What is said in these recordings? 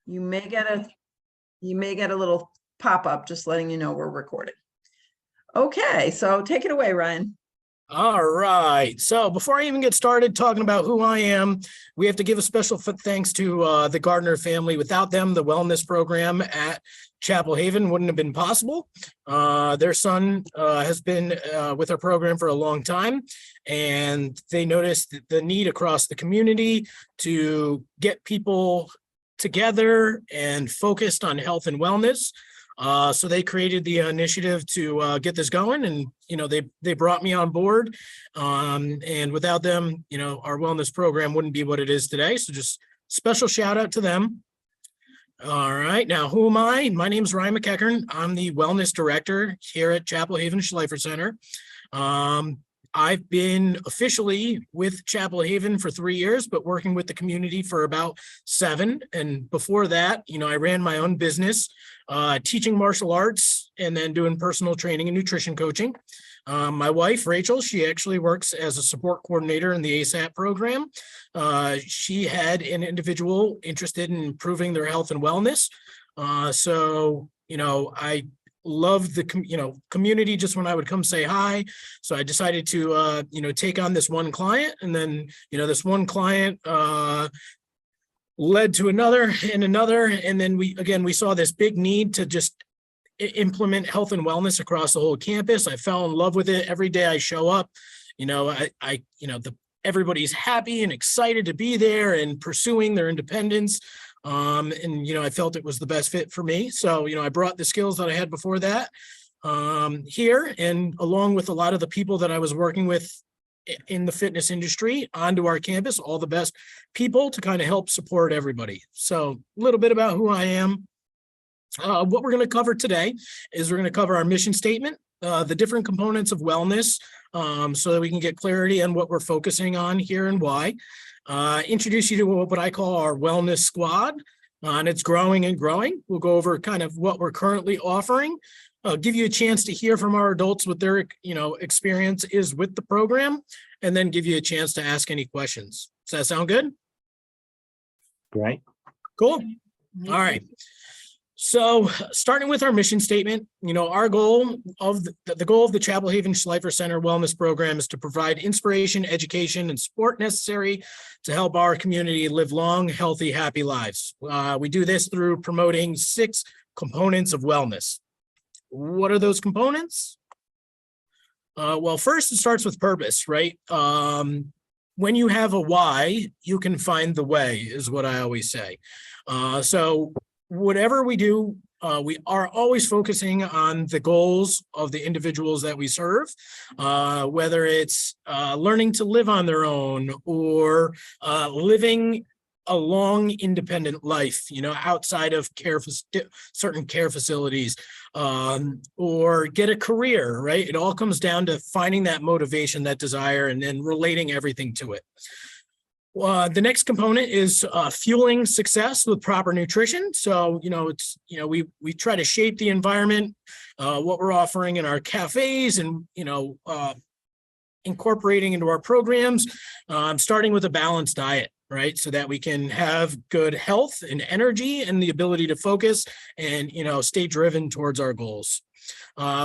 You may get a little pop-up just letting you know we're recording. Okay, so take it away, Ryan. All right. So before I even get started talking about who I am, we have to give a special thanks to the Gardner family. Without them, the wellness program at Chapel Haven wouldn't have been possible. Their son has been with our program for a long time, and they noticed the need across the community to get people together and focused on health and wellness. So they created the initiative to get this going, and they brought me on board. And without them, our wellness program wouldn't be what it is today. So just special shout out to them. All right, now who am I? My name is Ryan McEachern. I'm the wellness director here at Chapel Haven Schleifer Center. I've been officially with Chapel Haven for 3 years, but working with the community for about 7. And before that, I ran my own business, teaching martial arts and then doing personal training and nutrition coaching. My wife, Rachel, she actually works as a support coordinator in the ASAP program. She had an individual interested in improving their health and wellness. So I loved the community just when I would come say hi. So I decided to take on this one client, and then this one client led to another and another, and then we saw this big need to just implement health and wellness across the whole campus. I fell in love with it. Every day I show up, everybody's happy and excited to be there and pursuing their independence. And I felt it was the best fit for me. So, I brought the skills that I had before that here, and along with a lot of the people that I was working with in the fitness industry onto our campus, all the best people to kind of help support everybody. So a little bit about who I am. What we're going to cover today is we're going to cover our mission statement, the different components of wellness, so that we can get clarity on what we're focusing on here and why. Introduce you to what I call our wellness squad, and it's growing and growing. We'll go over kind of what we're currently offering, give you a chance to hear from our adults what their experience is with the program, and then give you a chance to ask any questions. Does that sound good? Great. Cool. All right. So starting with our mission statement, our goal of the goal of the Chapel Haven Schleifer Center Wellness Program is to provide inspiration, education, and support necessary to help our community live long, healthy, happy lives. We do this through promoting 6 components of wellness. What are those components? Well, first, it starts with purpose, right? When you have a why, you can find the way, is what I always say. So whatever we do, we are always focusing on the goals of the individuals that we serve, whether it's learning to live on their own or living a long, independent life, outside of certain care facilities, or get a career, right? It all comes down to finding that motivation, that desire, and then relating everything to it. The next component is fueling success with proper nutrition. So, we try to shape the environment, what we're offering in our cafes, and, incorporating into our programs, starting with a balanced diet, right? So that we can have good health and energy and the ability to focus and, stay driven towards our goals.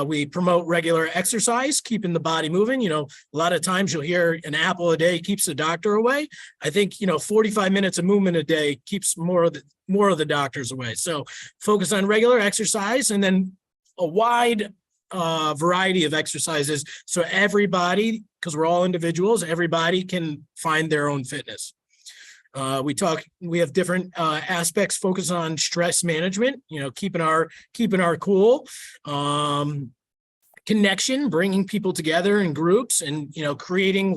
We promote regular exercise, keeping the body moving. A lot of times you'll hear an apple a day keeps the doctor away. I think, 45 minutes of movement a day keeps more of the doctors away. So focus on regular exercise, and then a wide variety of exercises. So everybody, because we're all individuals, everybody can find their own fitness. We have different aspects focused on stress management, keeping our cool, connection, bringing people together in groups, and, creating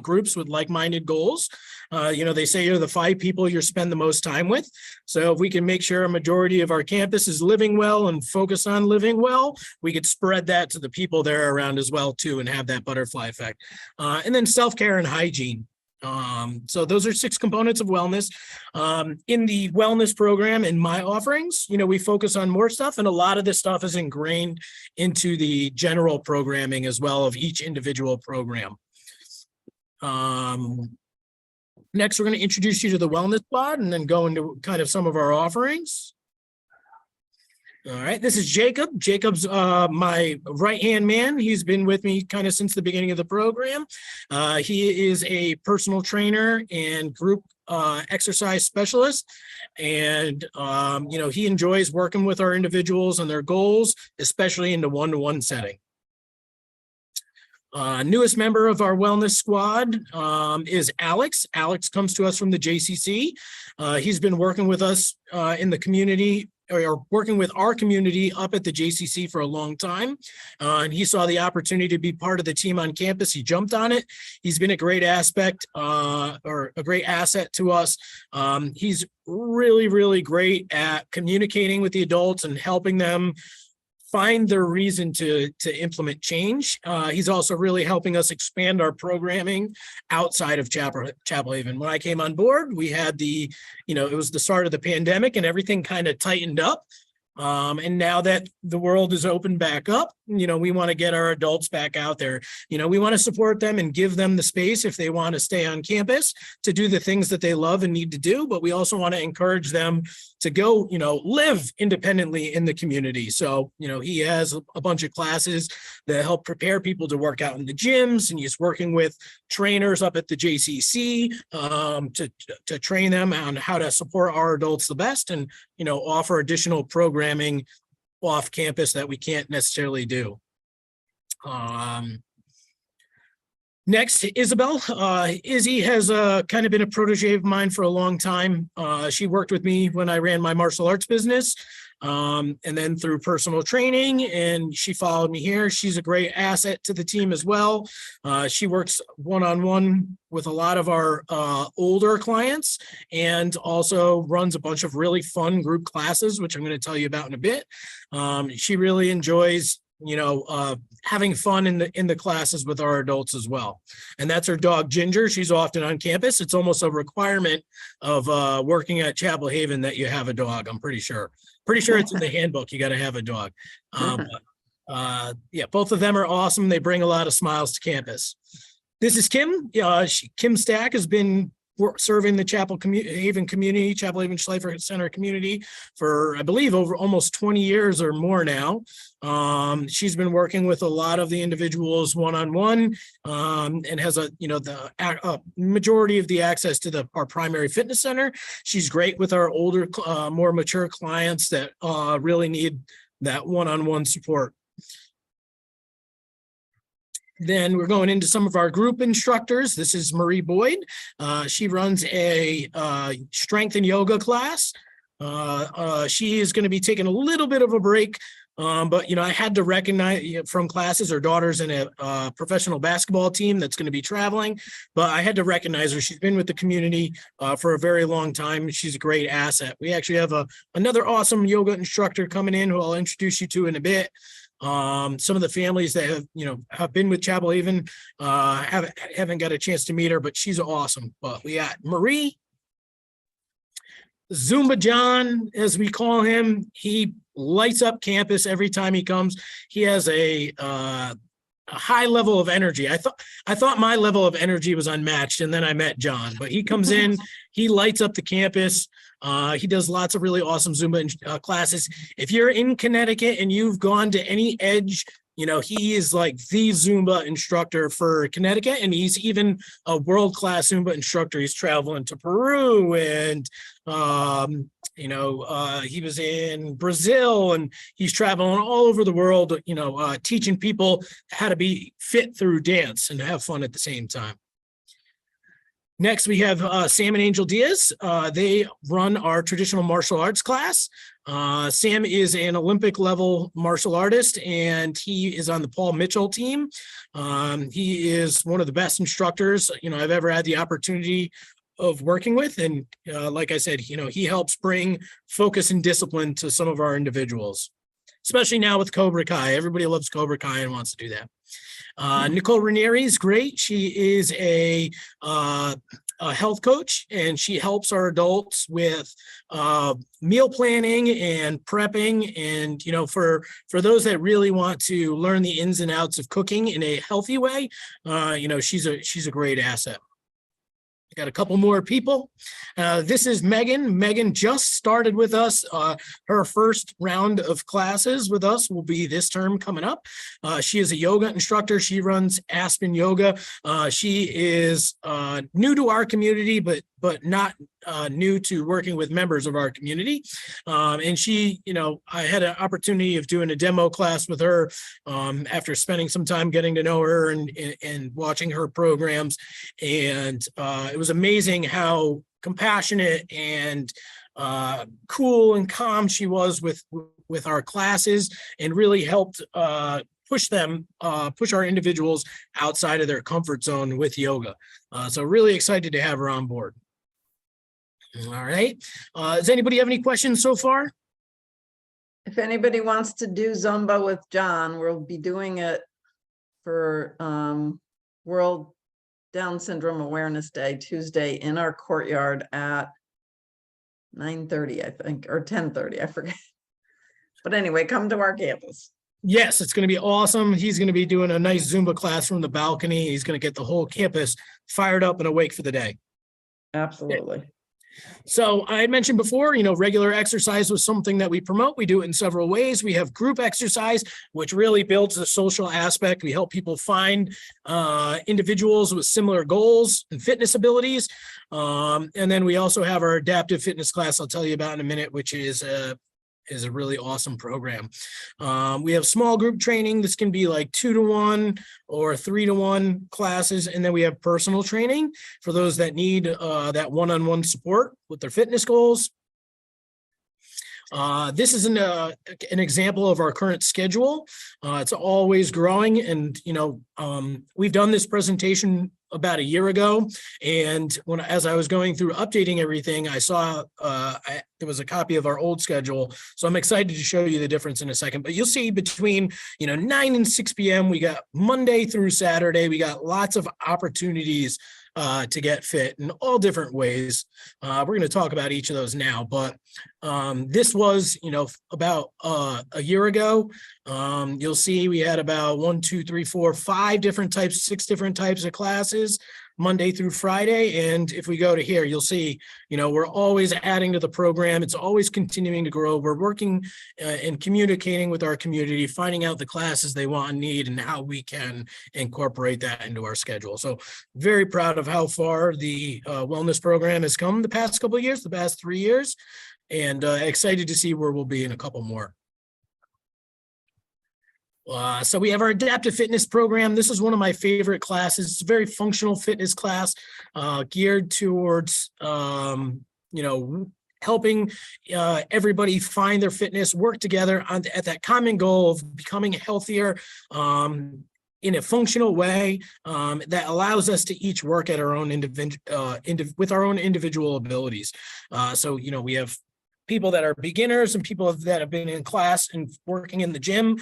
groups with like-minded goals. They say you're the 5 people you spend the most time with. So if we can make sure a majority of our campus is living well and focus on living well, we could spread that to the people there around as well too, and have that butterfly effect. And then self-care and hygiene. So those are 6 components of wellness. In the wellness program, in my offerings, we focus on more stuff, and a lot of this stuff is ingrained into the general programming as well of each individual program. Next, we're going to introduce you to the Wellness Squad and then go into kind of some of our offerings. All right, this is Jacob. Jacob's my right-hand man. He's been with me kind of since the beginning of the program. He is a personal trainer and group exercise specialist. And, he enjoys working with our individuals and their goals, especially in the one-to-one setting. Newest member of our wellness squad is Alex. Alex comes to us from the JCC. He's been working with us in the community, or working with our community up at the JCC for a long time. And he saw the opportunity to be part of the team on campus. He jumped on it. He's been a great aspect or a great asset to us. He's really, really great at communicating with the adults and helping them find their reason to implement change. He's also really helping us expand our programming outside of Chapel Haven. When I came on board, we had it was the start of the pandemic and everything kind of tightened up. And now that the world is open back up, we want to get our adults back out there. We want to support them and give them the space if they want to stay on campus to do the things that they love and need to do. But we also want to encourage them to go, live independently in the community. So, he has a bunch of classes that help prepare people to work out in the gyms, and he's working with trainers up at the JCC to train them on how to support our adults the best and, offer additional programming off campus that we can't necessarily do. Next, Isabel. Izzy has kind of been a protege of mine for a long time. She worked with me when I ran my martial arts business, and then through personal training, and she followed me here. She's a great asset to the team as well. She works one-on-one with a lot of our older clients and also runs a bunch of really fun group classes, which I'm going to tell you about in a bit. She really enjoys having fun in the classes with our adults as well. And that's her dog, Ginger. She's often on campus. It's almost a requirement of working at Chapel Haven that you have a dog. I'm pretty sure it's in the handbook. You got to have a dog. Yeah, both of them are awesome. They bring a lot of smiles to campus. This is Kim. Kim Stack has been serving the Chapel Haven community, Chapel Haven Schleifer Center community for, I believe, over almost 20 years or more now. She's been working with a lot of the individuals one-on-one and has the majority of the access to our primary fitness center. She's great with our older, more mature clients that really need that one-on-one support. Then we're going into some of our group instructors. This is Marie Boyd. She runs a strength and yoga class. She is going to be taking a little bit of a break, but I had to recognize from classes, her daughter's in a professional basketball team that's going to be traveling, but I had to recognize her. She's been with the community for a very long time. She's a great asset. We actually have another awesome yoga instructor coming in who I'll introduce you to in a bit. Some of the families that have been with Chapel Haven haven't got a chance to meet her, but she's awesome. But we got Marie, Zumba John, as we call him. He lights up campus every time he comes. He has a high level of energy. I thought my level of energy was unmatched, and then I met John. But he comes in, he lights up the campus. He does lots of really awesome Zumba classes. If you're in Connecticut and you've gone to any Edge, he is like the Zumba instructor for Connecticut, and he's even a world-class Zumba instructor. He's traveling to Peru, and he was in Brazil, and he's traveling all over the world, teaching people how to be fit through dance and have fun at the same time. Next, we have Sam and Angel Diaz. They run our traditional martial arts class. Sam is an Olympic level martial artist, and he is on the Paul Mitchell team. He is one of the best instructors, I've ever had the opportunity of working with. And like I said, he helps bring focus and discipline to some of our individuals, especially now with Cobra Kai. Everybody loves Cobra Kai and wants to do that. Nicole Ranieri is great. She is a health coach, and she helps our adults with meal planning and prepping. And, for those that really want to learn the ins and outs of cooking in a healthy way, she's a great asset. Got a couple more people. This is Megan. Megan just started with us. Her first round of classes with us will be this term coming up. She is a yoga instructor. She runs Aspen Yoga. She is new to our community, but not new to working with members of our community. And she, I had an opportunity of doing a demo class with her after spending some time getting to know her and watching her programs. And it was amazing how compassionate and cool and calm she was with our classes, and really helped push our individuals outside of their comfort zone with yoga. So really excited to have her on board. All right. Does anybody have any questions so far? If anybody wants to do Zumba with John, we'll be doing it for World Down Syndrome Awareness Day, Tuesday, in our courtyard at 9:30, I think, or 10:30, I forget. But anyway, come to our campus. Yes, it's going to be awesome. He's going to be doing a nice Zumba class from the balcony. He's going to get the whole campus fired up and awake for the day. Absolutely. So I mentioned before, regular exercise was something that we promote. We do it in several ways. We have group exercise, which really builds the social aspect. We help people find individuals with similar goals and fitness abilities. And then we also have our adaptive fitness class I'll tell you about in a minute, which is a really awesome program. We have small group training. This can be like 2-to-1 or 3-to-1 classes. And then we have personal training for those that need that one-on-one support with their fitness goals. This is an example of our current schedule. It's always growing, and we've done this presentation about a year ago, and as I was going through updating everything, I saw there was a copy of our old schedule. So I'm excited to show you the difference in a second. But you'll see between 9 and 6 p.m. we got Monday through Saturday. We got lots of opportunities to get fit in all different ways. We're going to talk about each of those now, but this was, about a year ago. You'll see we had about 1, 2, 3, 4, 5 different types, 6 different types of classes, Monday through Friday. And if we go to here, you'll see, we're always adding to the program. It's always continuing to grow. We're working and communicating with our community, finding out the classes they want and need and how we can incorporate that into our schedule. So very proud of how far the wellness program has come the past couple of years, the past 3 years, and excited to see where we'll be in a couple more. So we have our adaptive fitness program. This is one of my favorite classes. It's a very functional fitness class geared towards, helping everybody find their fitness, work together at that common goal of becoming healthier in a functional way that allows us to each work at our own with our own individual abilities. So, we have people that are beginners and people that have been in class and working in the gym,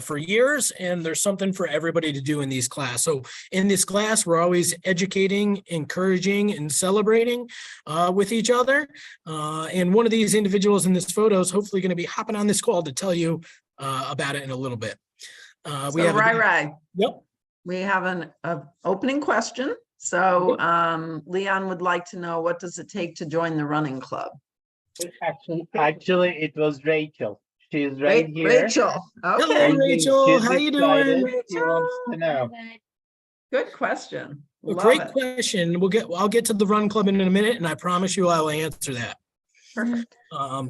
for years, and there's something for everybody to do in these classes. So in this class, we're always educating, encouraging, and celebrating with each other. And one of these individuals in this photo is hopefully going to be hopping on this call to tell you about it in a little bit. Right. Yep. We have an opening question. So Leon would like to know, what does it take to join the running club? Actually, it was Rachel. She's right here. Rachel. Okay. Hello, Rachel. She's How you doing? excited. She wants to know. Good question. A Love great it. question. I'll get to the run club in a minute, and I promise you I will answer that. Perfect.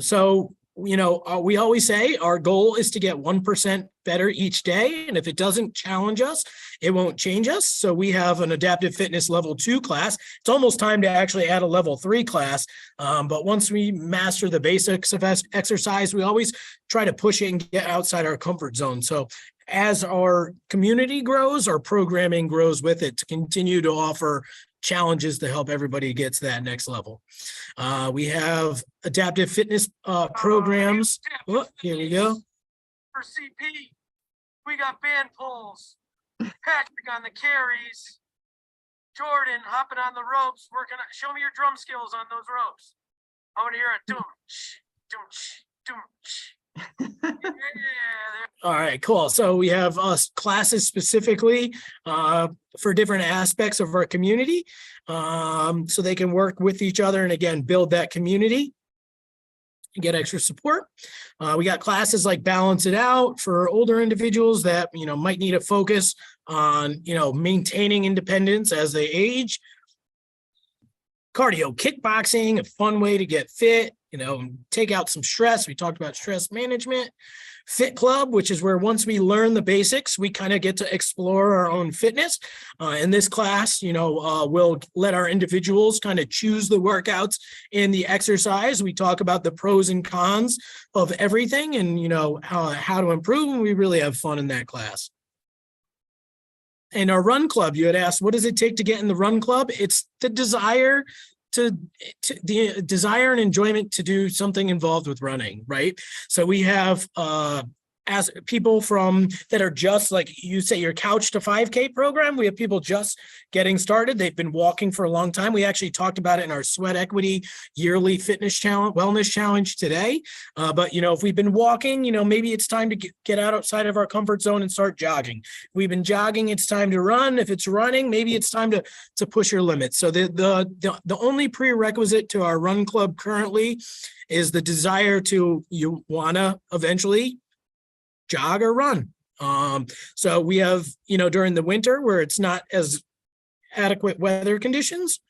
So, we always say our goal is to get 1% better each day. And if it doesn't challenge us, it won't change us. So we have an adaptive fitness level 2 class. It's almost time to actually add a level 3 class. But once we master the basics of exercise, we always try to push it and get outside our comfort zone. So as our community grows, our programming grows with it to continue to offer challenges to help everybody get to that next level. We have adaptive fitness programs. Oh, here we go. For CP, we got band pulls, Patrick on the carries, Jordan hopping on the ropes, show me your drum skills on those ropes. I want to hear a doom-ch, doom-ch, doom-ch. Yeah, All right, cool. So we have classes specifically for different aspects of our community. so they can work with each other and again, build that community and get extra support. We got classes like Balance It Out for older individuals that, might need a focus on, maintaining independence as they age. Cardio kickboxing, a fun way to get fit, take out some stress. We talked about stress management. Fit Club, which is where once we learn the basics, we kind of get to explore our own fitness. In this class, we'll let our individuals kind of choose the workouts and the exercise. We talk about the pros and cons of everything and, how to improve. And we really have fun in that class. And our run club, you had asked, what does it take to get in the run club? It's the desire the desire and enjoyment to do something involved with running, right? So we have as people that are just like you say, your couch to 5K program. We have people just getting started. They've been walking for a long time. We actually talked about it in our Sweat Equity yearly fitness challenge, wellness challenge today. But if we've been walking, maybe it's time to get outside of our comfort zone and start jogging. If we've been jogging, it's time to run. If it's running, maybe it's time to push your limits. So the only prerequisite to our run club currently is the desire you want to eventually jog or run. So we have, during the winter where it's not as adequate weather conditions,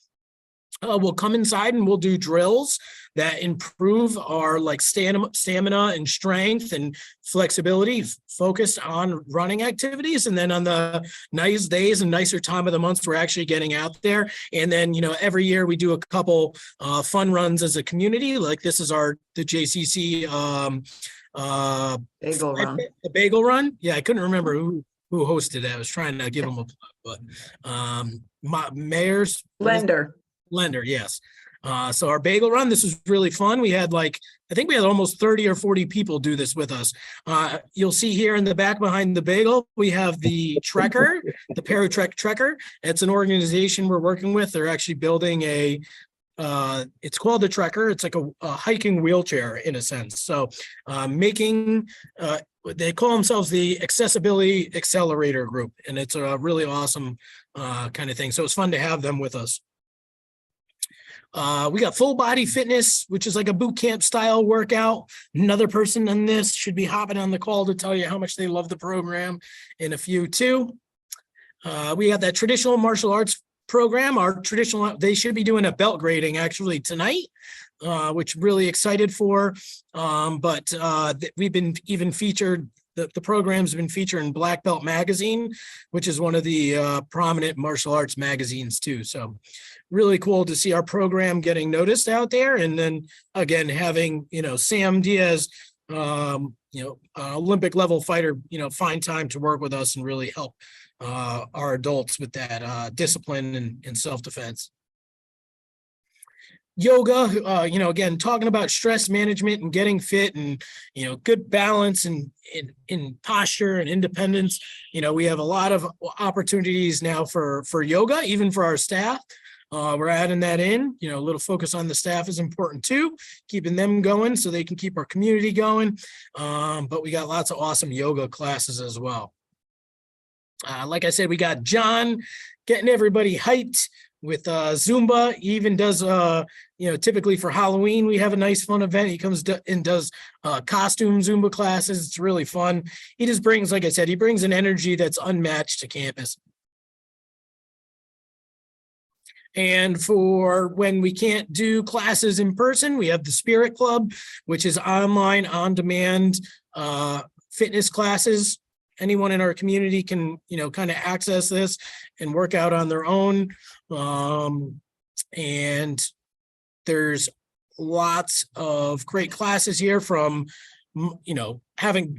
we'll come inside and we'll do drills that improve our stamina and strength and flexibility focused on running activities. And then on the nice days and nicer time of the months, we're actually getting out there. And then, every year we do a couple fun runs as a community. Like this is the JCC Bagel run. The bagel run. Yeah, I couldn't remember who hosted it. I was trying to give them a plug, but Mayor's Lender, yes. So our bagel run, this was really fun. We had I think we had almost 30 or 40 people do this with us. You'll see here in the back behind the bagel, we have the Trekker, the Paratrek Trekker. It's an organization we're working with. They're actually building it's called the Trekker. It's like a hiking wheelchair in a sense. So they call themselves the Accessibility Accelerator Group, and it's a really awesome kind of thing. So it's fun to have them with us. We got full body fitness, which is like a boot camp style workout. Another person on this should be hopping on the call to tell you how much they love the program in a few too. We have that traditional martial arts program. They should be doing a belt grading actually tonight, which really excited for. But we've been even featured. The program's been featured in Black Belt Magazine, which is one of the prominent martial arts magazines too. So really cool to see our program getting noticed out there. And then again, having, Sam Diaz, Olympic level fighter, find time to work with us and really help our adults with that discipline and self-defense. Yoga, again, talking about stress management and getting fit and, good balance and in posture and independence. We have a lot of opportunities now for yoga, even for our staff. We're adding that in, a little focus on the staff is important too, keeping them going so they can keep our community going. But we got lots of awesome yoga classes as well. Like I said, we got John getting everybody hyped with Zumba. He even does, typically for Halloween, we have a nice fun event. He comes and does costume Zumba classes. It's really fun. He just brings, like I said, he brings an energy that's unmatched to campus. And for when we can't do classes in person, we have the Spirit Club, which is online, on-demand fitness classes. Anyone in our community can, kind of access this and work out on their own. And there's lots of great classes here from,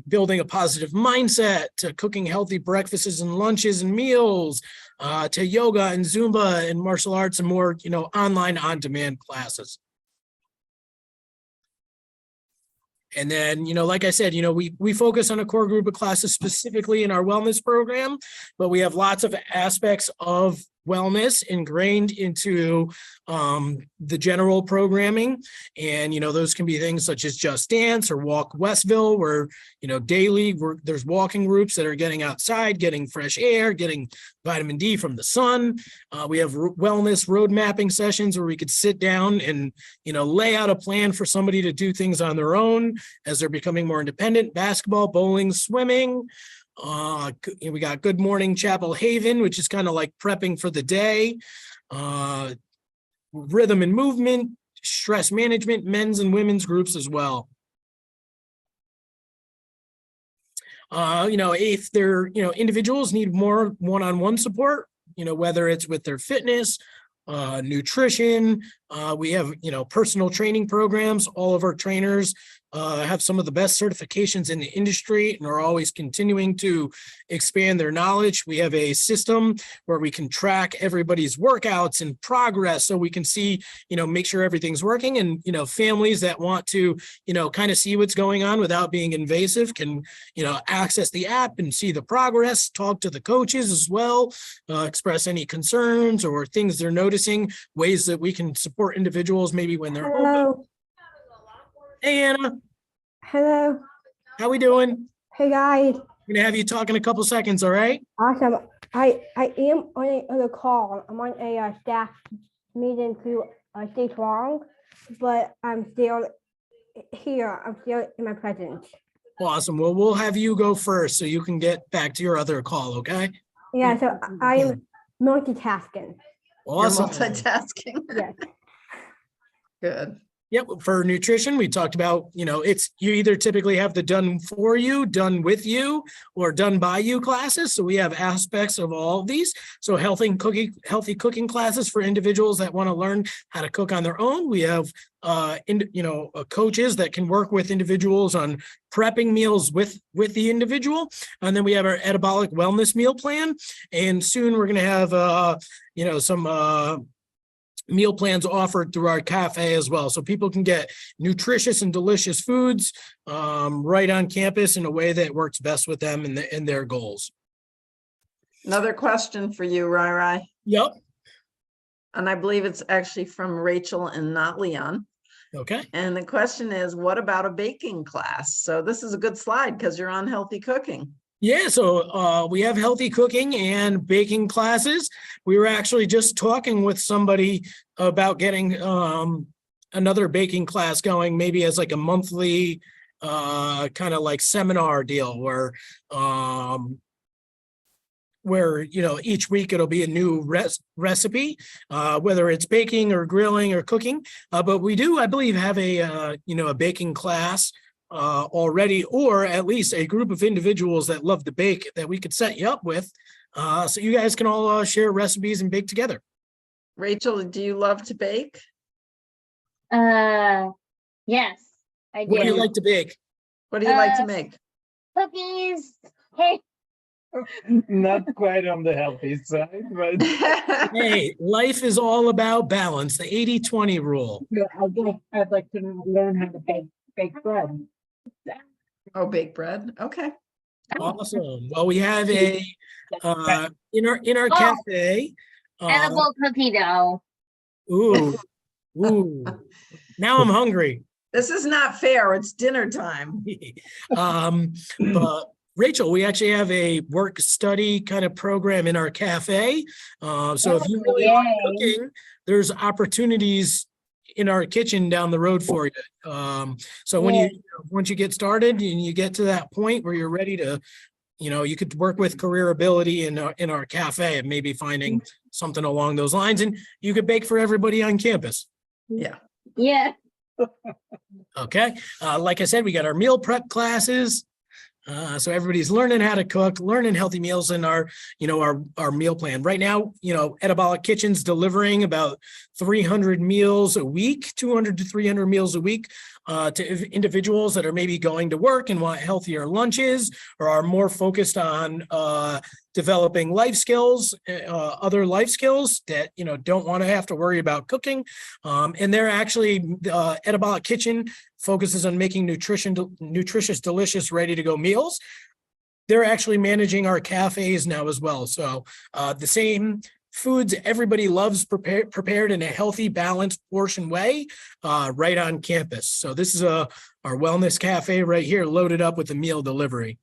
building a positive mindset to cooking healthy breakfasts and lunches and meals, to yoga and Zumba and martial arts and more, online on-demand classes. And then, like I said, we focus on a core group of classes specifically in our wellness program, but we have lots of aspects of wellness ingrained into the general programming. And, those can be things such as Just Dance or Walk Westville, where, daily there's walking groups that are getting outside, getting fresh air, getting vitamin D from the sun. We have wellness road mapping sessions where we could sit down and, lay out a plan for somebody to do things on their own as they're becoming more independent. Basketball, bowling, swimming. We got Good Morning Chapel Haven, which is kind of like prepping for the day. Rhythm and movement, stress management, men's and women's groups as well. If they're, individuals need more one-on-one support, whether it's with their fitness, nutrition, we have, personal training programs. All of our trainers have some of the best certifications in the industry and are always continuing to expand their knowledge. We have a system where we can track everybody's workouts and progress so we can see, make sure everything's working. And, families that want to, kind of see what's going on without being invasive can, access the app and see the progress, talk to the coaches as well, express any concerns or things they're noticing, ways that we can support individuals maybe when they're open. Hello. Hey, Anna. Hello. How we doing? Hey guys. I'm gonna have you talk in a couple seconds, all right? Awesome. I am on another call. I'm on a staff meeting to stay strong, but I'm still here. I'm still in my presence. Awesome. Well, we'll have you go first so you can get back to your other call, okay? Yeah, so I'm multitasking. You're Awesome. multitasking. Yes. Good. Yep. For nutrition, we talked about, it's you either typically have the done for you, done with you, or done by you classes. So we have aspects of all of these. So healthy cooking classes for individuals that want to learn how to cook on their own. We have coaches that can work with individuals on prepping meals with the individual. And then we have our metabolic wellness meal plan. And soon we're going to have, some meal plans offered through our cafe as well. So people can get nutritious and delicious foods right on campus in a way that works best with them and their goals. Another question for you, Rai. Yep. And I believe it's actually from Rachel and not Leon. Okay. And the question is, what about a baking class? So this is a good slide because you're on healthy cooking. Yeah, so we have healthy cooking and baking classes. We were actually just talking with somebody about getting another baking class going, maybe as like a monthly kind of like seminar deal where each week it'll be a new recipe, whether it's baking or grilling or cooking. But we do, I believe, have a baking class already, or at least a group of individuals that love to bake that we could set you up with, so you guys can all share recipes and bake together. Rachel, do you love to bake? Yes, I do. What do you like to bake? What do you like to make? Cookies. Hey, Not quite on the healthy side, but Hey, life is all about balance, the 80-20 rule. I'd like to learn how to bake bread. Oh, bake bread. Okay. Awesome. Well, we have a in our cafe. edible cookie dough. Ooh. Now I'm hungry. This is not fair. It's dinner time. But Rachel, we actually have a work study kind of program in our cafe. So if you really like cooking, there's opportunities in our kitchen down the road for you. So once you get started and you get to that point where you're ready to, you could work with Career Ability in our cafe and maybe finding something along those lines, and you could bake for everybody on campus. Yeah. Yeah. Okay. Like I said, we got our meal prep classes. So everybody's learning how to cook, learning healthy meals in our meal plan. Right now, Etabolic Kitchen's delivering about 300 meals a week, 200 to 300 meals a week to individuals that are maybe going to work and want healthier lunches or are more focused on developing life skills, other life skills that, don't want to have to worry about cooking. And they're actually, Etabolic Kitchen focuses on making nutritious, delicious, ready to go meals. They're actually managing our cafes now as well. So the same foods everybody loves prepared in a healthy, balanced portion way right on campus. So this is our wellness cafe right here, loaded up with a meal delivery.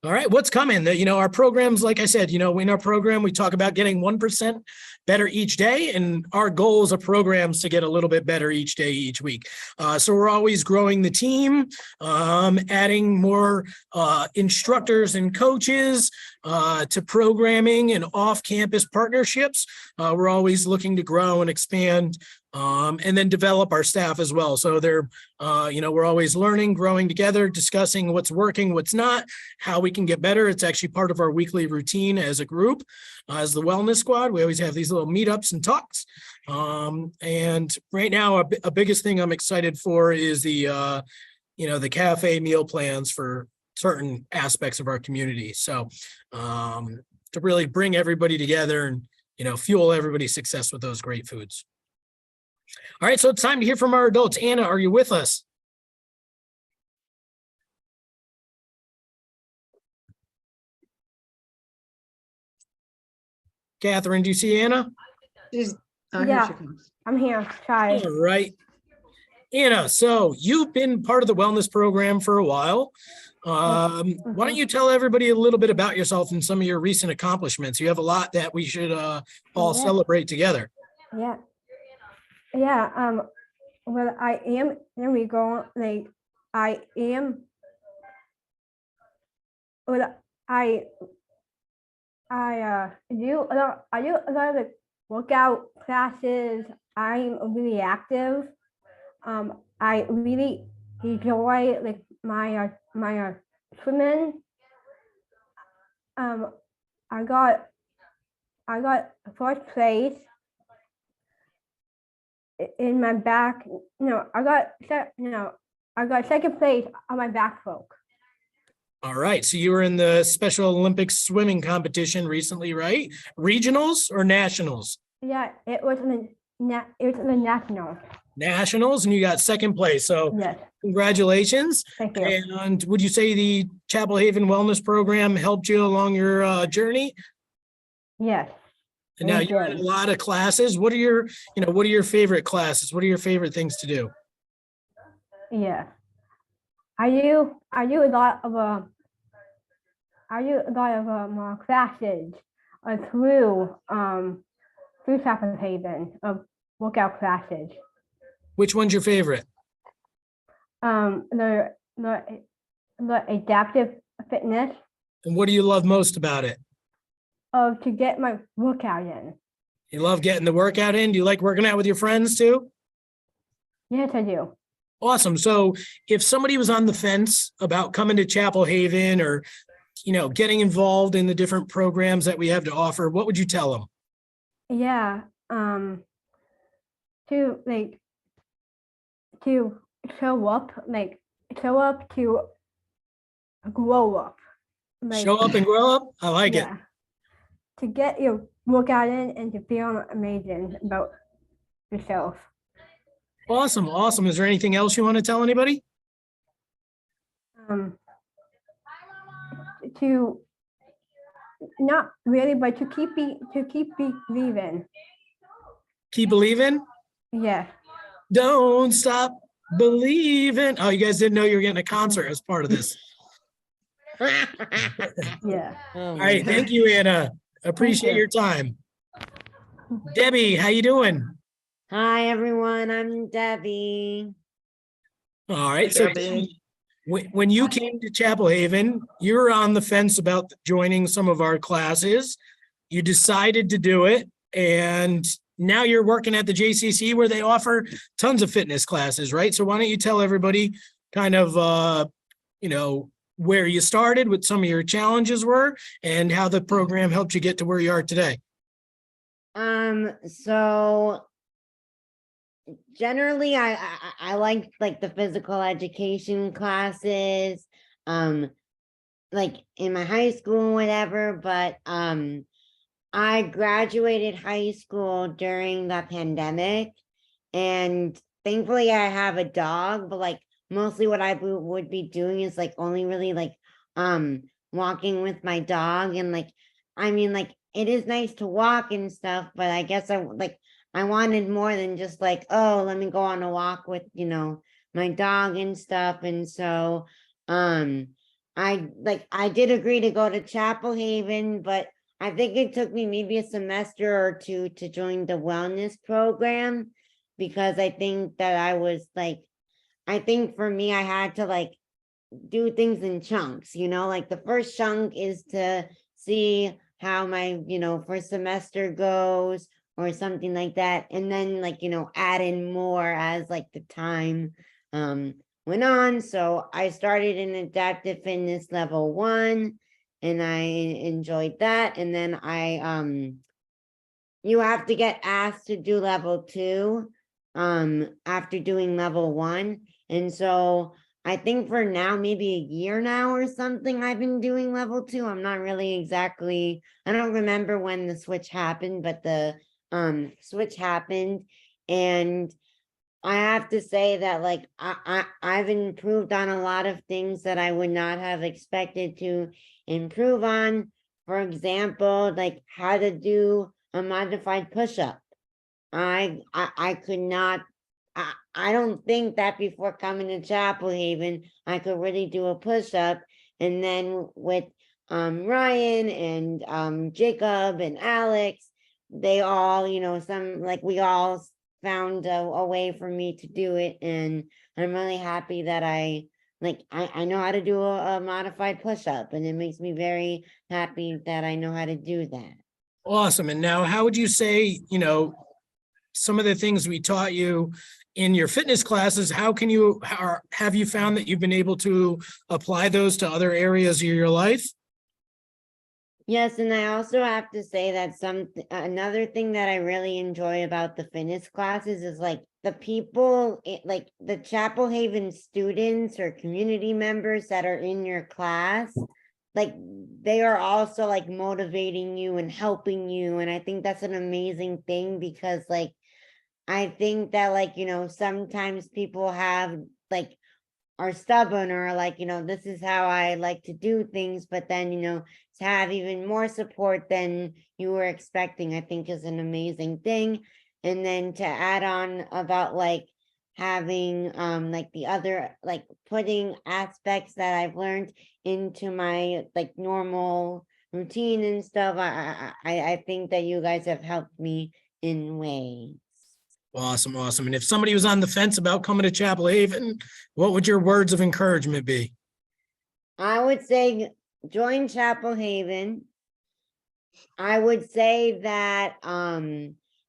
All right, what's coming? Our programs, like I said, in our program, we talk about getting 1% better each day, and our goals of programs to get a little bit better each day, each week. So we're always growing the team, adding more instructors and coaches to programming and off-campus partnerships. We're always looking to grow and expand and then develop our staff as well. So we're always learning, growing together, discussing what's working, what's not, how we can get better. It's actually part of our weekly routine as a group, as the Wellness Squad. We always have these little meetups and talks. And right now, a biggest thing I'm excited for is the cafe meal plans for certain aspects of our community. So to really bring everybody together and, fuel everybody's success with those great foods. All right, so it's time to hear from our adults. Anna, are you with us? Catherine, do you see Anna? She's, here Yeah. she comes. I'm here. Sorry. All right. Anna, so you've been part of the wellness program for a while. Why don't you tell everybody a little bit about yourself and some of your recent accomplishments? You have a lot that we should all celebrate together. Yeah. Yeah. Well, I am, there we go. Like, I am, well, I do a lot of the workout classes. I'm really active. I really enjoy like my swimming. I got first place in my back. I got second place on my backstroke. All right. So you were in the Special Olympics swimming competition recently, right? Regionals or nationals? Yeah, it was the national. Nationals, and you got second place. So Yes, congratulations. thank you. And would you say the Chapel Haven Wellness Program helped you along your journey? Yes. And now It you're in a did. lot of classes. What are your favorite classes? What are your favorite things to do? Yeah. I do a lot of classes through Chapel Haven of workout classes. Which one's your favorite? The adaptive fitness And what do you love most about it? to get my workout in. You love getting the workout in? Do you like working out with your friends too? Yes, I do. Awesome. So if somebody was on the fence about coming to Chapel Haven or, getting involved in the different programs that we have to offer, what would you tell them? Yeah. To show up to grow up. Show up and grow up? I like it. Yeah. To get your workout in and to feel amazing about yourself. Awesome. Awesome. Is there anything else you want to tell anybody? To not really, but to keep believing. Keep believing. Yeah. Don't stop believing. Oh, you guys didn't know you were getting a concert as part of this. Yeah. All right. Thank you, Anna. Appreciate you. your time. Debbie, how you doing? Hi, everyone. I'm Debbie. All right. So Debbie. when you came to Chapel Haven, you were on the fence about joining some of our classes. You decided to do it. And now you're working at the JCC where they offer tons of fitness classes, right? So why don't you tell everybody kind of, where you started, what some of your challenges were, and how the program helped you get to where you are today. So generally I like the physical education classes, like in my high school, whatever, but I graduated high school during the pandemic, and thankfully I have a dog, but like mostly what I would be doing is like only really like walking with my dog and like I mean, like, it is nice to walk and stuff, but I guess I wanted more than just like, oh, let me go on a walk with, my dog and stuff. And so, I did agree to go to Chapel Haven, but I think it took me maybe a semester or two to join the wellness program, because I think that I think for me, I had to like do things in chunks, like the first chunk is to see how my, first semester goes or something like that. And then like, add in more as like the time went on. So I started in adaptive fitness level 1 and I enjoyed that. And then you have to get asked to do level 2 after doing level 1. And so I think for now, maybe a year now or something, I've been doing level 2. I'm not really exactly, I don't remember when the switch happened, but the switch happened. And I have to say that like I've improved on a lot of things that I would not have expected to improve on. For example, like how to do a modified push-up. I could not, I don't think that before coming to Chapel Haven, I could really do a push-up. And then with Ryan and Jacob and Alex, they all, we all found a way for me to do it. And I'm really happy that I know how to do a modified push-up, and it makes me very happy that I know how to do that. Awesome. And now how would you say, some of the things we taught you in your fitness classes, have you found that you've been able to apply those to other areas of your life? Yes, and I also have to say that another thing that I really enjoy about the fitness classes is like the people, like the Chapel Haven students or community members that are in your class, like they are also like motivating you and helping you. And I think that's an amazing thing, because like I think that like, sometimes people are stubborn or like, this is how I like to do things, but then, to have even more support than you were expecting, I think is an amazing thing. And then to add on about like having like the other, like putting aspects that I've learned into my like normal routine and stuff, I think that you guys have helped me in ways. Awesome. Awesome. And if somebody was on the fence about coming to Chapel Haven, what would your words of encouragement be? I would say join Chapel Haven. I would say that,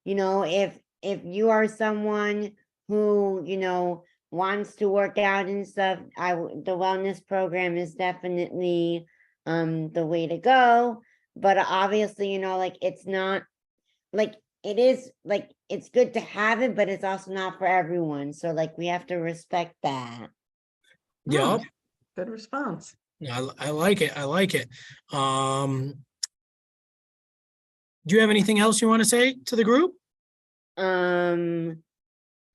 if you are someone who, wants to work out and stuff, the wellness program is definitely, the way to go. But obviously, like, it's not like, it is like, it's good to have it, but it's also not for everyone. So like, we have to respect that. Yeah. Good response. I like it. I like it. Do you have anything else you want to say to the group?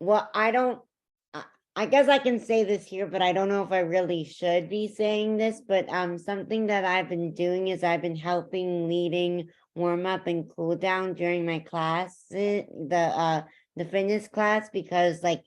Well, I guess I can say this here, but I don't know if I really should be saying this, but something that I've been doing is I've been leading warm up and cool down during my class, the fitness class, because like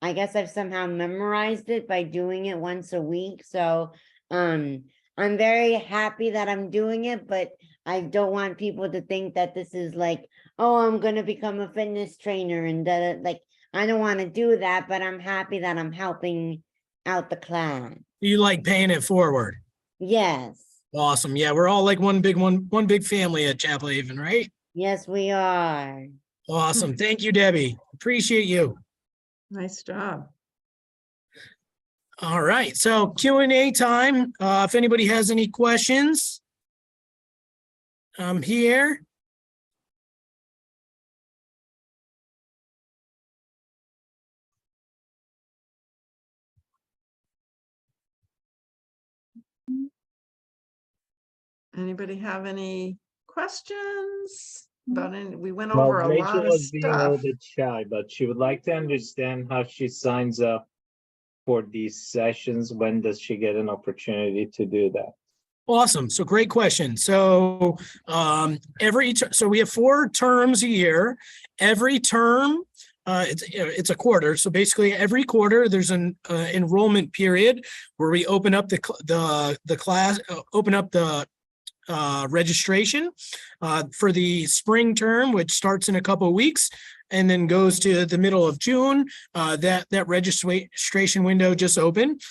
I guess I've somehow memorized it by doing it once a week. So I'm very happy that I'm doing it, but I don't want people to think that this is like, oh, I'm gonna become a fitness trainer and like I don't want to do that, but I'm happy that I'm helping out the class. You like paying it forward? Yes. Awesome. Yeah, we're all like one big family at Chapel Haven, right? Yes, we are. Awesome. Thank you, Debbie. Appreciate you. Nice job. All right. So Q&A time. If anybody has any questions, I'm here. Anybody have any questions about any? We went Well, over a Rachel lot of was being a little stuff. bit shy, but she would like to understand how she signs up for these sessions. When does she get an opportunity to do that? Awesome. So great question. So so we have 4 terms a year. Every term, it's a quarter. So basically every quarter there's an enrollment period where we open up the class, open up the registration for the spring term, which starts in a couple of weeks and then goes to the middle of June. That registration window just opened.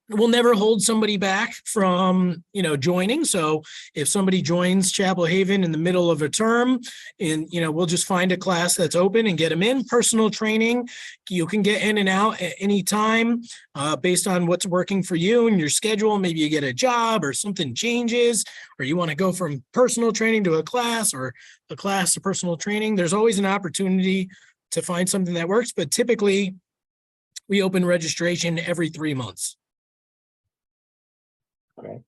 We'll never hold somebody back from, joining. So if somebody joins Chapel Haven in the middle of a term and, we'll just find a class that's open and get them in. Personal training, you can get in and out at any time based on what's working for you and your schedule. Maybe you get a job or something changes, or you want to go from personal training to a class or a class to personal training. There's always an opportunity to find something that works, but typically we open registration every 3 months. Okay.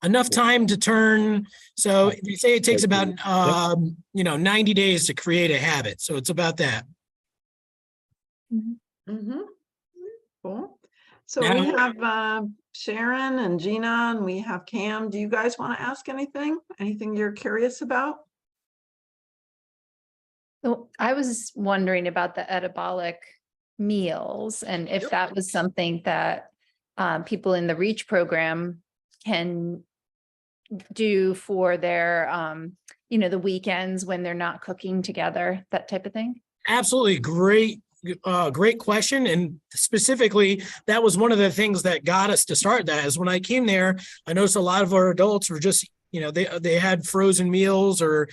Enough time to turn. So they say it takes about, 90 days to create a habit. So it's about that. Mm-hmm. Cool. So we have Sharon and Gina, and we have Cam. Do you guys want to ask anything? Anything you're curious about? So I was wondering about the etabolic meals and if that was something that people in the REACH program can do for their, the weekends when they're not cooking together, that type of thing? Absolutely. Great question. And specifically, that was one of the things that got us to start that. Is when I came there, I noticed a lot of our adults were just, they had frozen meals or,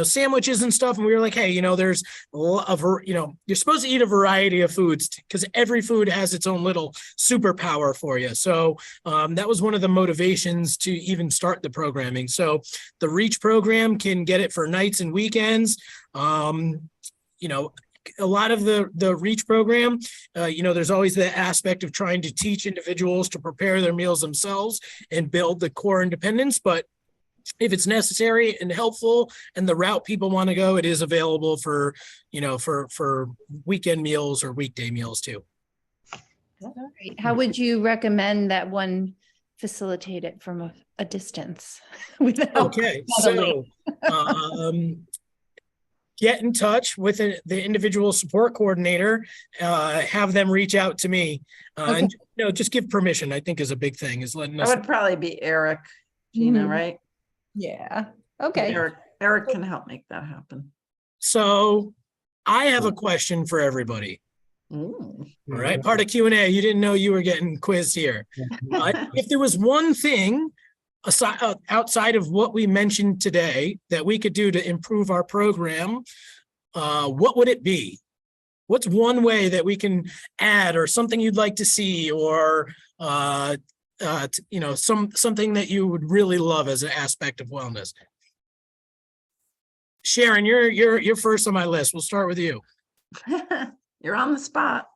sandwiches and stuff. And we were like, hey, there's you're supposed to eat a variety of foods because every food has its own little superpower for you. So that was one of the motivations to even start the programming. So the REACH program can get it for nights and weekends. A lot of the REACH program, there's always the aspect of trying to teach individuals to prepare their meals themselves and build the core independence. But if it's necessary and helpful and the route people want to go, it is available for weekend meals or weekday meals too. Great. How would you recommend that one facilitate it from a distance? Okay, so get in touch with the individual support coordinator, have them reach out to me. Okay. And just give permission, I think is a big thing, is letting That us. would probably be Eric, Gina, Mhm. right? Yeah. Okay. Eric can help make that happen. So I have a question for everybody. Ooh. All right, part of Q&A. You didn't know you were getting quizzed here. If there was one thing outside of what we mentioned today that we could do to improve our program, what would it be? What's one way that we can add, or something you'd like to see, or something that you would really love as an aspect of wellness? Sharon, you're first on my list. We'll start with you. You're on the spot.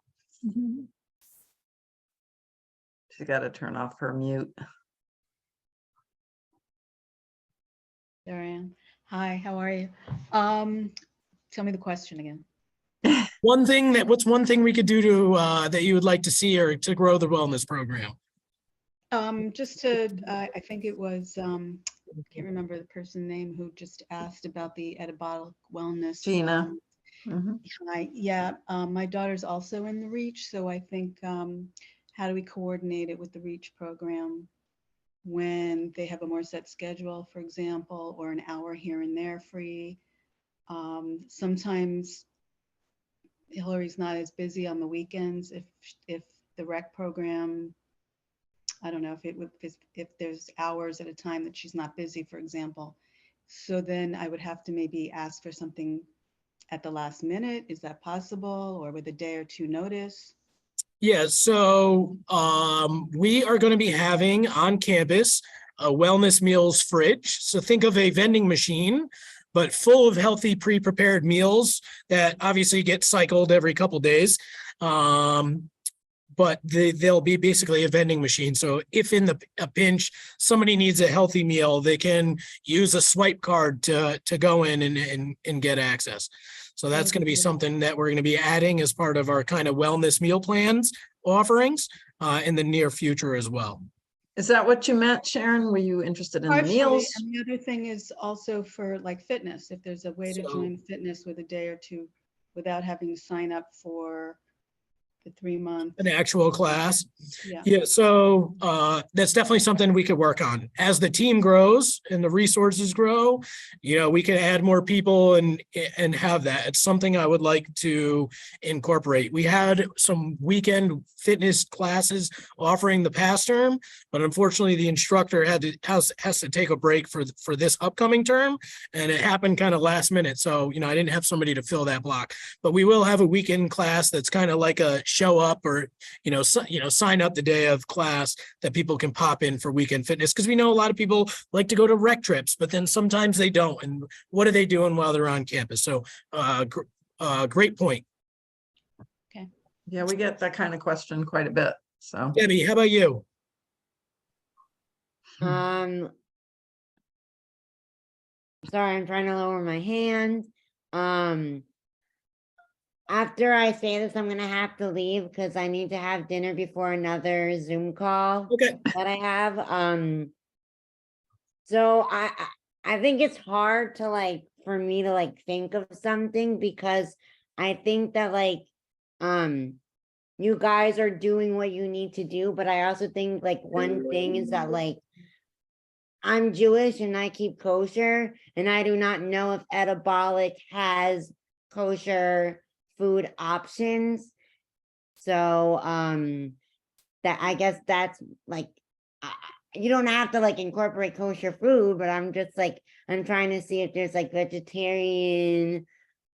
She's got to turn off her mute. There I am. Hi, how are you? Tell me the question again. What's one thing we could do to that you would like to see or to grow the wellness program? Just to, I think it was, can't remember the person's name who just asked about the etabolic wellness. Gina. Mhm. My daughter's also in the REACH, so I think how do we coordinate it with the REACH program when they have a more set schedule, for example, or an hour here and there free. Sometimes Hillary's not as busy on the weekends. If the rec program, I don't know if there's hours at a time that she's not busy, for example. So then I would have to maybe ask for something at the last minute. Is that possible, or with a day or two notice? Yeah, so we are going to be having on campus a wellness meals fridge. So think of a vending machine, but full of healthy pre-prepared meals that obviously get cycled every couple days. But they'll be basically a vending machine. So if in a pinch, somebody needs a healthy meal, they can use a swipe card to go in and get access. So that's going to be something that we're going to be adding as part of our kind of wellness meal plans offerings in the near future as well. Is that what you meant, Sharon? Were you interested in the Partially, meals? and the other thing is also for like fitness, if there's a way to So- join fitness with a day or two without having to sign up for the 3 month. An actual class. Yeah. Yeah, so that's definitely something we could work on. As the team grows and the resources grow, we can add more people and have that. It's something I would like to incorporate. We had some weekend fitness classes offering the past term, but unfortunately the instructor has to take a break for this upcoming term, and it happened kind of last minute. So, I didn't have somebody to fill that block, but we will have a weekend class that's kind of like a show up or, sign up the day of class that people can pop in for weekend fitness. Cause we know a lot of people like to go to rec trips, but then sometimes they don't. And what are they doing while they're on campus? So, great point. Yeah, we get that kind of question quite a bit, so. Debbie, how about you? Sorry, I'm trying to lower my hand. After I say this, I'm gonna have to leave because I need to have dinner before another Zoom call Okay. that I have. So I think it's hard to for me to think of something because I think that you guys are doing what you need to do, but I also think one thing is that I'm Jewish and I keep kosher, and I do not know if Edabolic has kosher food options. So that I guess that's you don't have to incorporate kosher food, but I'm just I'm trying to see if there's vegetarian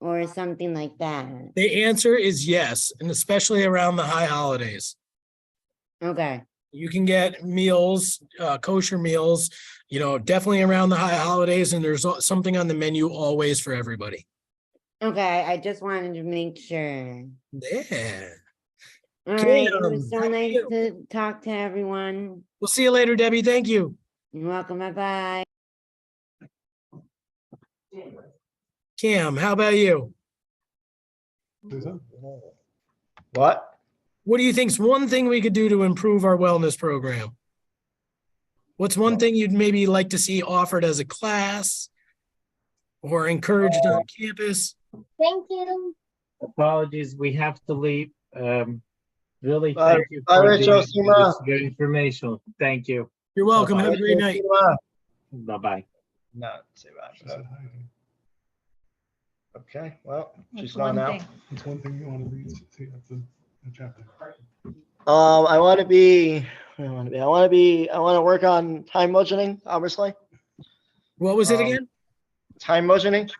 or something like that. The answer is yes, and especially around the high holidays. Okay. You can get meals, kosher meals, definitely around the high holidays, and there's something on the menu always for everybody. Okay, I just wanted to make sure. Yeah. All right, it Kim, was so how about nice you? to talk to everyone. We'll see you later, Debbie. Thank you. You're welcome. Bye-bye. Cam, how about you? What? What do you think's one thing we could do to improve our wellness program? What's one thing you'd maybe like to see offered as a class or encouraged on campus? Thank you. Apologies, we have to leave. Really, Bye. thank you Bye, for Rachel. the See you tomorrow. it's very informational. Thank you. You're welcome. Bye-bye. Have a great night. Bye-bye. No, say bye. Okay, well, she's That's gone one now. thing. It's one thing you want to read to the chapter. I want to be, I want to work on time budgeting, obviously. What was it Um, again? Time budgeting,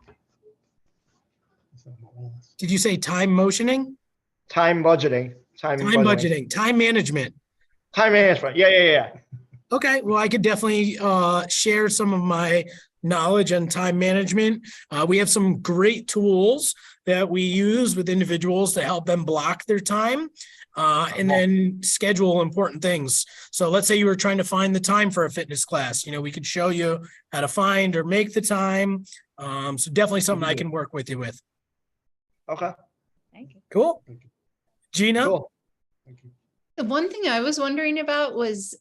Did you say time motioning? time budgeting, Time budgeting, time management. time management. Yeah. Okay, well, I could definitely share some of my knowledge on time management. We have some great tools that we use with individuals to help them block their time and then schedule important things. So let's say you were trying to find the time for a fitness class. We could show you how to find or make the time. So definitely something I can work with you with. Okay, Thank you. Cool. Gina? cool. The one thing I was wondering about was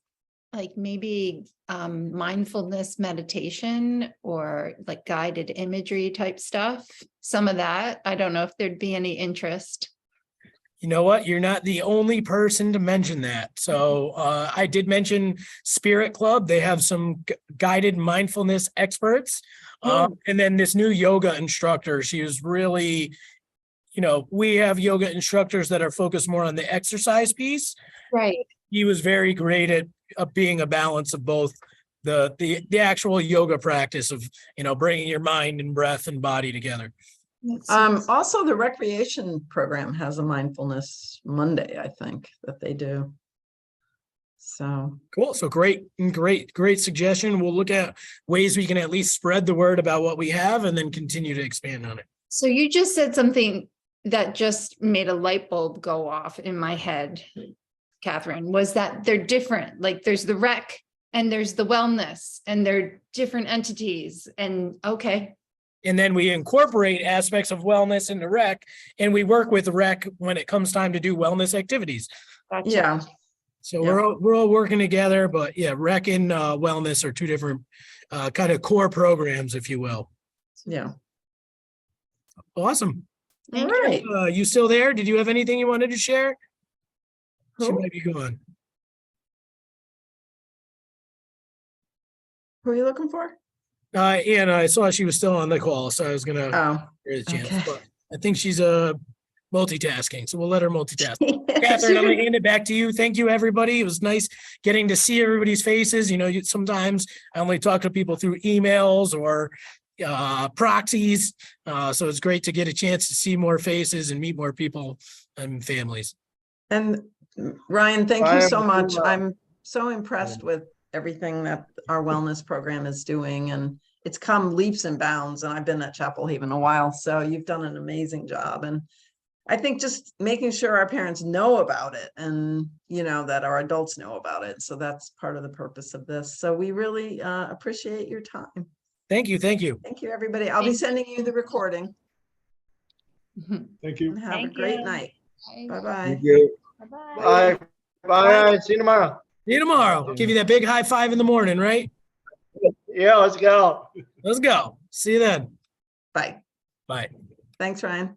maybe mindfulness meditation or guided imagery type stuff. Some of that. I don't know if there'd be any interest. You know what? You're not the only person to mention that. So I did mention Spirit Club. They have some guided mindfulness experts. And then this new yoga instructor, she was really, we have yoga instructors that are focused more on the exercise piece. Right. He was very great at being a balance of both the actual yoga practice of, bringing your mind and breath and body together. Also the recreation program has a mindfulness Monday, I think, that they do. So. Cool. So great suggestion. We'll look at ways we can at least spread the word about what we have and then continue to expand on it. So you just said something that just made a light bulb go off in my head, Catherine, was that they're different. There's the rec and there's the wellness and they're different entities. And okay. And then we incorporate aspects of wellness into rec, and we work with rec when it comes time to do wellness activities. Gotcha. Yeah. So Yeah. we're all working together, but yeah, rec and wellness are two different kind of core programs, if you will. Yeah. Awesome. All right. You still there? Did you have anything you wanted to share? She Who? might be gone. Who are you looking for? And I saw she was still on the call, so I was gonna Oh, give her the chance, okay. but I think she's multitasking, so we'll let her multitask. She Catherine, I'm can- gonna hand it back to you. Thank you, everybody. It was nice getting to see everybody's faces. You know, sometimes I only talk to people through emails or proxies. So it's great to get a chance to see more faces and meet more people and families. And Ryan, thank you Ryan, so would much. you, I'm so impressed with everything that our wellness program is doing, and it's come leaps and bounds, and I've been at Chapel Haven a while, so you've done an amazing job. And I think just making sure our parents know about it and, you know, that our adults know about it. So that's part of the purpose of this. So we really appreciate your time. Thank you. Thank you. Thank you, everybody. I'll be sending you the recording. Thank you. And have a Thank great you. night. Thank Bye-bye. Thank you. Bye-bye. Bye. Bye. See you tomorrow. See you tomorrow. Give you that big high five in the morning, right? Yeah, let's go. Let's go. See you then. Bye. Bye. Thanks, Ryan.